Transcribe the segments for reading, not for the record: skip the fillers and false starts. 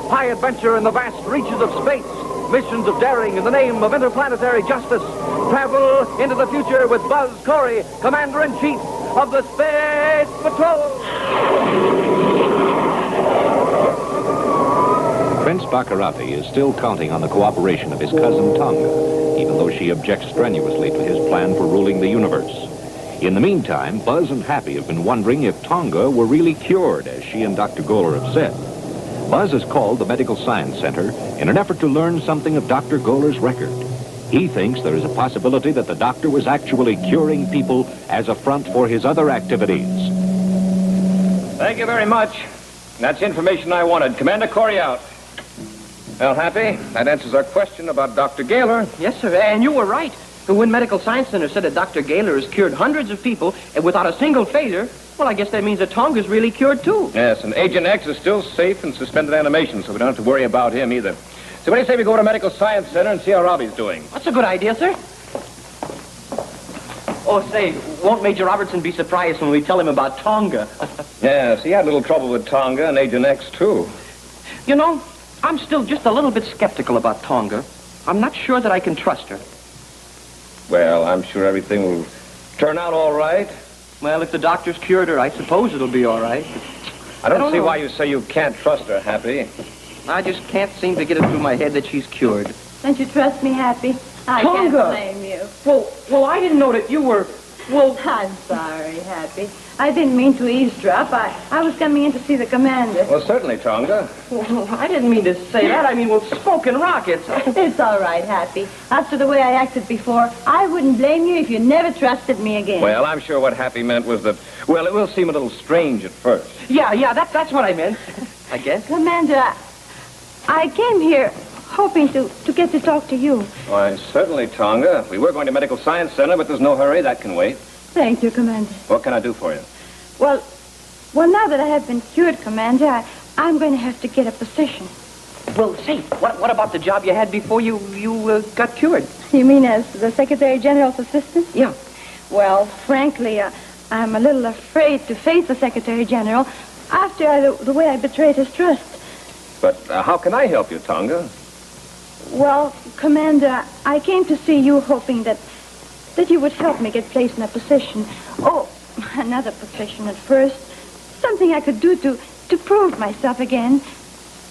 high adventure in the vast reaches of space, missions of daring in the name of interplanetary justice. Travel into the future with Buzz Corry, Commander-in-Chief of the Space Patrol. Prince Baccarati is still counting on the cooperation of his cousin Tonga, even though she objects strenuously to his plan for ruling the universe. In the meantime, Buzz and Happy have been wondering if Tonga were really cured, as she and Dr. Goler have said. Buzz has called the Medical Science Center in an effort to learn something of Dr. Goler's record. He thinks there is a possibility that the doctor was actually curing people as a front for his other activities. Thank you very much. That's the information I wanted. Commander Corry out. Well, Happy, that answers our question about Dr. Gaylor. Yes, sir, and you were right. The Wind Medical Science Center said that Dr. Gaylor has cured hundreds of people without a single failure. Well, I guess that means that Tonga's really cured, too. Yes, and Agent X is still safe in suspended animation, so we don't have to worry about him either. So what do you say we go to Medical Science Center and see how Robbie's doing? That's a good idea, sir. Oh, say, won't Major Robertson be surprised when we tell him about Tonga? Yes, he had a little trouble with Tonga and Agent X, too. You know, I'm still just a little bit skeptical about Tonga. I'm not sure that I can trust her. Well, I'm sure everything will turn out all right. Well, if the doctor's cured her, I suppose it'll be all right. I don't see know. why you say you can't trust her, Happy. I just can't seem to get it through my head that she's cured. Don't you trust me, Happy? I Tonga! can't blame you. Well, I didn't know that you were... Well, I'm sorry, Happy. I didn't mean to eavesdrop. I was coming in to see the commander. Well, certainly, Tonga. well, I didn't mean to say that. I mean, well, smoking rockets. It's all right, Happy. After the way I acted before, I wouldn't blame you if you never trusted me again. Well, I'm sure what Happy meant was that, well, it will seem a little strange at first. Yeah, that's what I meant, I guess. Commander, I came here hoping to get to talk to you. Why, certainly, Tonga. We were going to Medical Science Center, but there's no hurry. That can wait. Thank you, Commander. What can I do for you? Well, now that I have been cured, Commander, I'm going to have to get a position. Well, say, what about the job you had before you got cured? You mean as the Secretary General's assistant? Yeah. Well, frankly, I'm a little afraid to face the Secretary General after the way I betrayed his trust. But how can I help you, Tonga? Well, Commander, I came to see you hoping that you would help me get placed in a position. Oh, another position at first. Something I could do to prove myself again.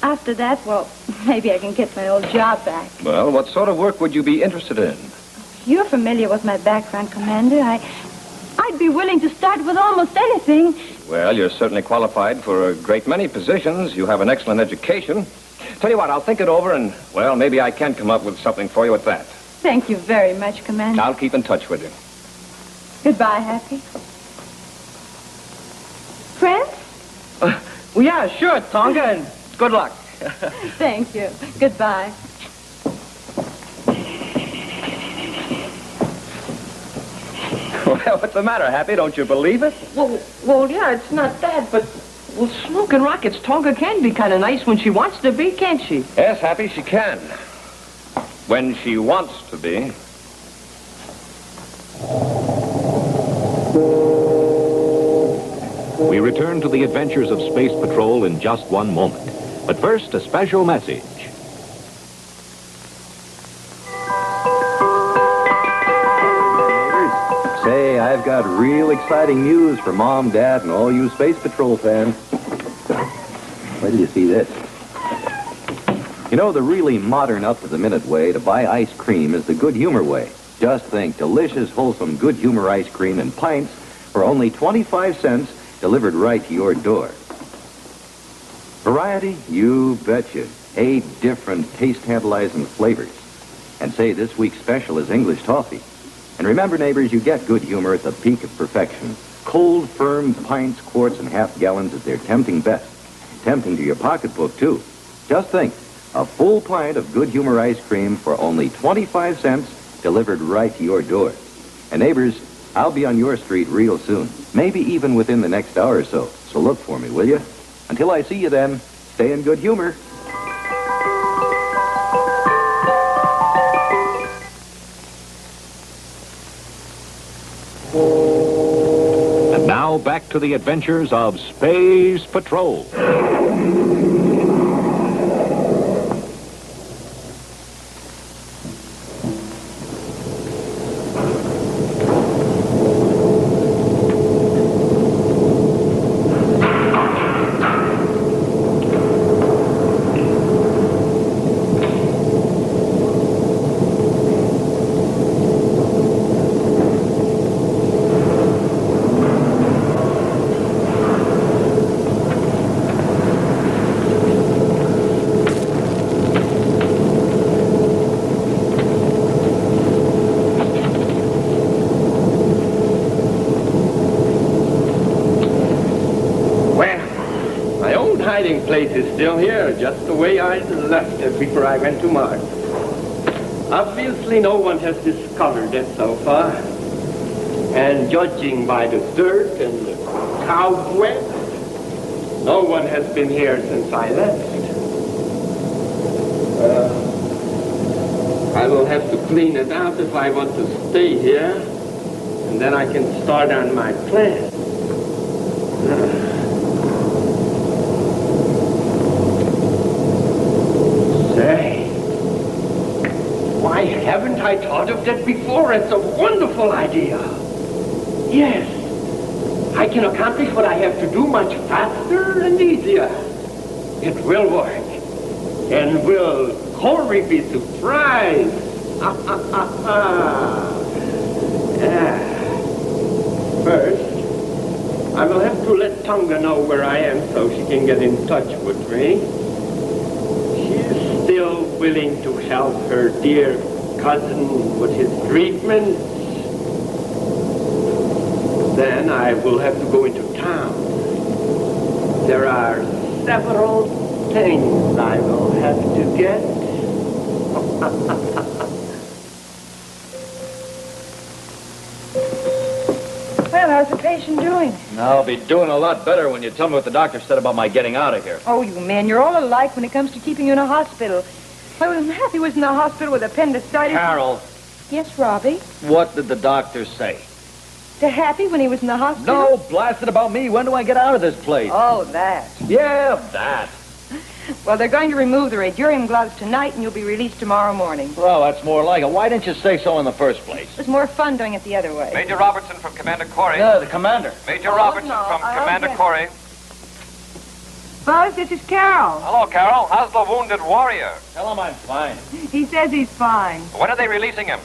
After that, well, maybe I can get my old job back. Well, what sort of work would you be interested in? You're familiar with my background, Commander. I'd be willing to start with almost anything. Well, you're certainly qualified for a great many positions. You have an excellent education. Tell you what, I'll think it over and, well, maybe I can come up with something for you at that. Thank you very much, Commander. I'll keep in touch with you. Goodbye, Happy. Friends? Well, yeah, sure, Tonga, and good luck. Thank you. Goodbye. Well, what's the matter, Happy? Don't you believe it? Well, yeah, it's not that, but... Well, smoking rockets, Tonga can be kind of nice when she wants to be, can't she? Yes, Happy, she can. When she wants to be. We return to the adventures of Space Patrol in just one moment. But first, a special message. Say, I've got real exciting news for Mom, Dad, and all you Space Patrol fans. Wait till you see this. You know, the really modern, up-to-the-minute way to buy ice cream is the Good Humor way. Just think, delicious, wholesome Good Humor ice cream in pints for only 25 cents, delivered right to your door. Variety? You betcha. 8 different taste-tantalizing flavors. And say, this week's special is English toffee. And remember, neighbors, you get Good Humor at the peak of perfection. Cold, firm pints, quarts, and half gallons at their tempting best. Tempting to your pocketbook, too. Just think, a full pint of Good Humor ice cream for only 25 cents, delivered right to your door. And neighbors, I'll be on your street real soon. Maybe even within the next hour or so. So look for me, will you? Until I see you then, stay in good humor. And now back to the adventures of Space Patrol. hiding place is still here, just the way I left it before I went to Mars. Obviously, no one has discovered it so far. And judging by the dirt and the cobwebs, no one has been here since I left. I will have to clean it out if I want to stay here, and then I can start on my plan. Say, why haven't I thought of that before? It's a wonderful idea. Yes, I can accomplish what I have to do much faster and easier. It will work. And will Corry be surprised? First, I will have to let Tonga know where I am so she can get in touch with me. She is still willing to help her dear cousin with his treatment. Then I will have to go into town. There are several things I will have to get. Well, how's the patient doing? I'll be doing a lot better when you tell me what the doctor said about my getting out of here. Oh, you men, you're all alike when it comes to keeping you in a hospital. Well, when Happy was in the hospital with appendicitis... Carol, Yes, Robbie? what did the doctor say? To Happy when he was in the hospital? No, blasted about me. When do I get out of this place? Oh, that. Yeah, that. Well, they're going to remove the radiarium gloves tonight, and you'll be released tomorrow morning. Well, that's more like it. Why didn't you say so in the first place? It was more fun doing it the other way. Major Robertson from Commander Corry. Yeah, the commander. Major Robertson from Commander Corry. Buzz, this is Carol. Hello, Carol. How's the wounded warrior? Tell him I'm fine. He says he's fine. When are they releasing him?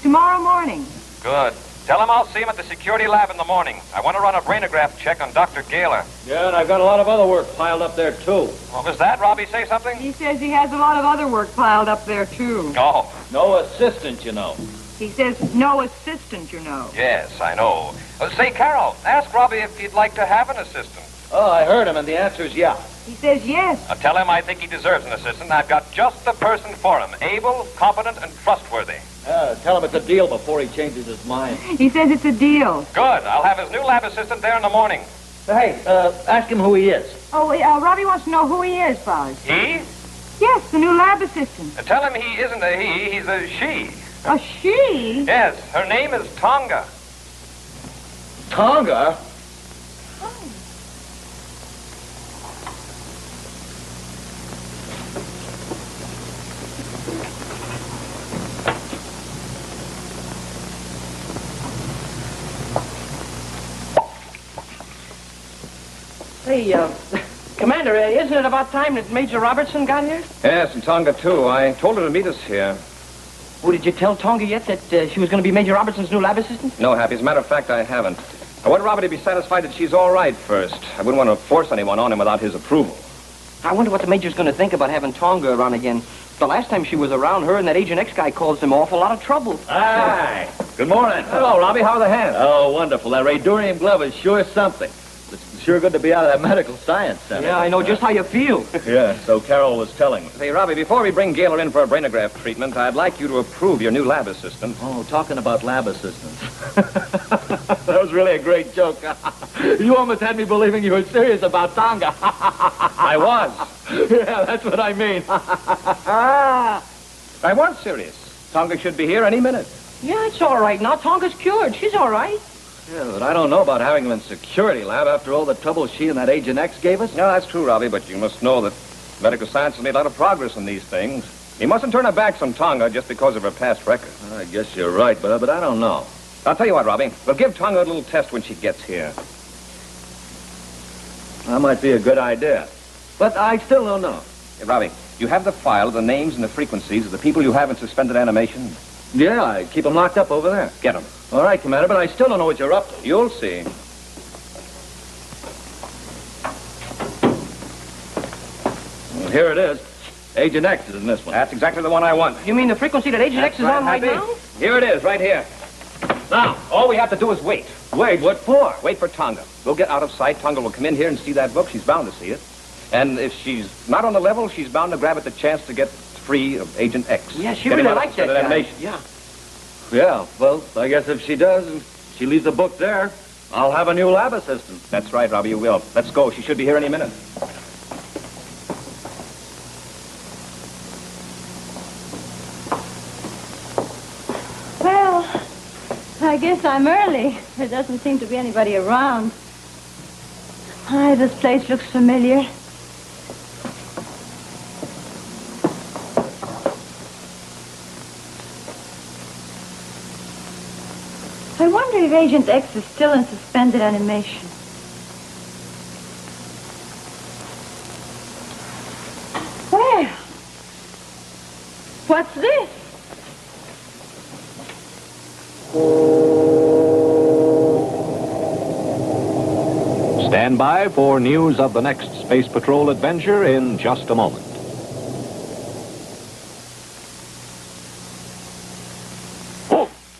Tomorrow morning. Good. Tell him I'll see him at the security lab in the morning. I want to run a brainograph check on Dr. Gaylor. Yeah, and I've got a lot of other work piled up there, too. What was that? Robbie say something? He says he has a lot of other work piled up there, too. Oh, No assistant, you know. He says no assistant, you know. yes, I know. Say, Carol, ask Robbie if he'd like to have an assistant. Oh, I heard him, and the answer is yeah. He says yes. Tell him I think he deserves an assistant. I've got just the person for him. Able, competent, and trustworthy. Tell him it's a deal before he changes his mind. He says it's a deal. Good. I'll have his new lab assistant there in the morning. Hey, ask him who he is. Oh, Robbie wants to know who he is, Buzz. He? Yes, the new lab assistant. Tell him he isn't a he, he's a she. A she? Yes, her name is Tonga. Tonga? Hey, Commander, isn't it about time that Major Robertson got here? Yes, and Tonga, too. I told her to meet us here. Oh, did you tell Tonga yet that she was going to be Major Robertson's new lab assistant? No, Happy. As a matter of fact, I haven't. I want Robbie to be satisfied that she's all right first. I wouldn't want to force anyone on him without his approval. I wonder what the Major's going to think about having Tonga around again. The last time she was around, her and that Agent X guy caused him an awful lot of trouble. Hi. Good morning. Hello, Robbie. How are the hands? Oh, wonderful. That radiarium glove is sure something. It's sure good to be out of that medical science center. Yeah, I know just how you feel. Yeah, so Carol was telling me. Say, Robbie, before we bring Gaylor in for a brainograph treatment, I'd like you to approve your new lab assistant. Oh, talking about lab assistants. That was really a great joke. You almost had me believing you were serious about Tonga. I was. Yeah, that's what I mean. I was serious. Tonga should be here any minute. Yeah, it's all right now. Tonga's cured. She's all right. Yeah, but I don't know about having him in security lab after all the trouble she and that Agent X gave us. No, that's true, Robbie, but you must know that medical science has made a lot of progress in these things. You mustn't turn our backs on Tonga just because of her past record. I guess you're right, but I don't know. I'll tell you what, Robbie. We'll give Tonga a little test when she gets here. That might be a good idea. But I still don't know. Hey, Robbie, you have the file of the names and the frequencies of the people you have in suspended animation? Yeah, I keep them locked up over there. Get them. All right, Commander, but I still don't know what you're up to. You'll see. Well, here it is. Agent X is in this one. That's exactly the one I want. You mean the frequency that Agent X is on right Happy. now? Here it is, right here. Now, all we have to do is wait. Wait, what for? Wait for Tonga. We'll get out of sight. Tonga will come in here and see that book. She's bound to see it. And if she's not on the level, she's bound to grab at the chance to get free of Agent X. Yeah, she Get him really out likes of that guy. animation. Yeah. Yeah, well, I guess if she does and she leaves the book there, I'll have a new lab assistant. That's right, Robbie, you will. Let's go. She should be here any minute. Well, I guess I'm early. There doesn't seem to be anybody around. My, this place looks familiar. I wonder if Agent X is still in suspended animation. Well, what's this? Stand by for news of the next Space Patrol adventure in just a moment.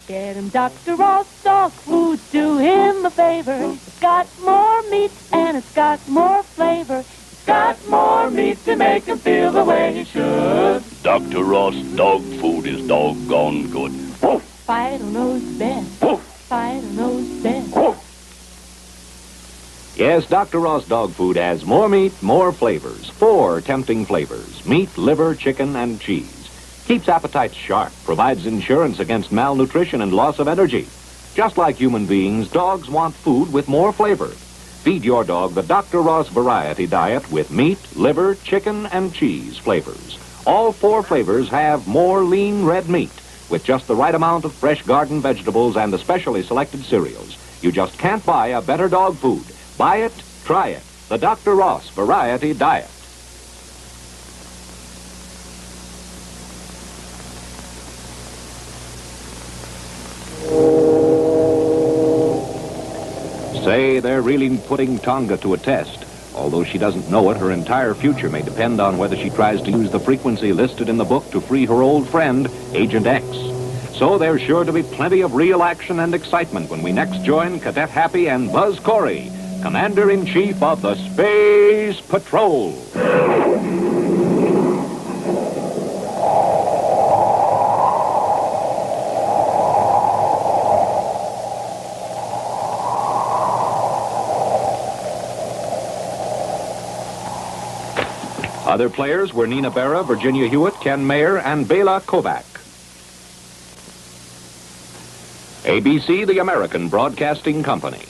Get him Dr. Ross dog food, do him a favor. It's got more meat and it's got more flavor. It's got more meat to make him feel the way he should. Dr. Ross dog food is doggone good. Fido knows best. Fido knows best. Yes, Dr. Ross dog food has more meat, more flavors. 4 tempting flavors: meat, liver, chicken, and cheese. Keeps appetites sharp, provides insurance against malnutrition and loss of energy. Just like human beings, dogs want food with more flavor. Feed your dog the Dr. Ross variety diet with meat, liver, chicken, and cheese flavors. All 4 flavors have more lean red meat with just the right amount of fresh garden vegetables and the specially selected cereals. You just can't buy a better dog food. Buy it, try it. The Dr. Ross variety diet. Say, they're really putting Tonga to a test. Although she doesn't know it, her entire future may depend on whether she tries to use the frequency listed in the book to free her old friend, Agent X. So there's sure to be plenty of real action and excitement when we next join Cadet Happy and Buzz Corry, Commander-in-Chief of the Space Patrol. Other players were Nina Berra, Virginia Hewitt, Ken Mayer, and Bela Kovac. ABC, the American Broadcasting Company.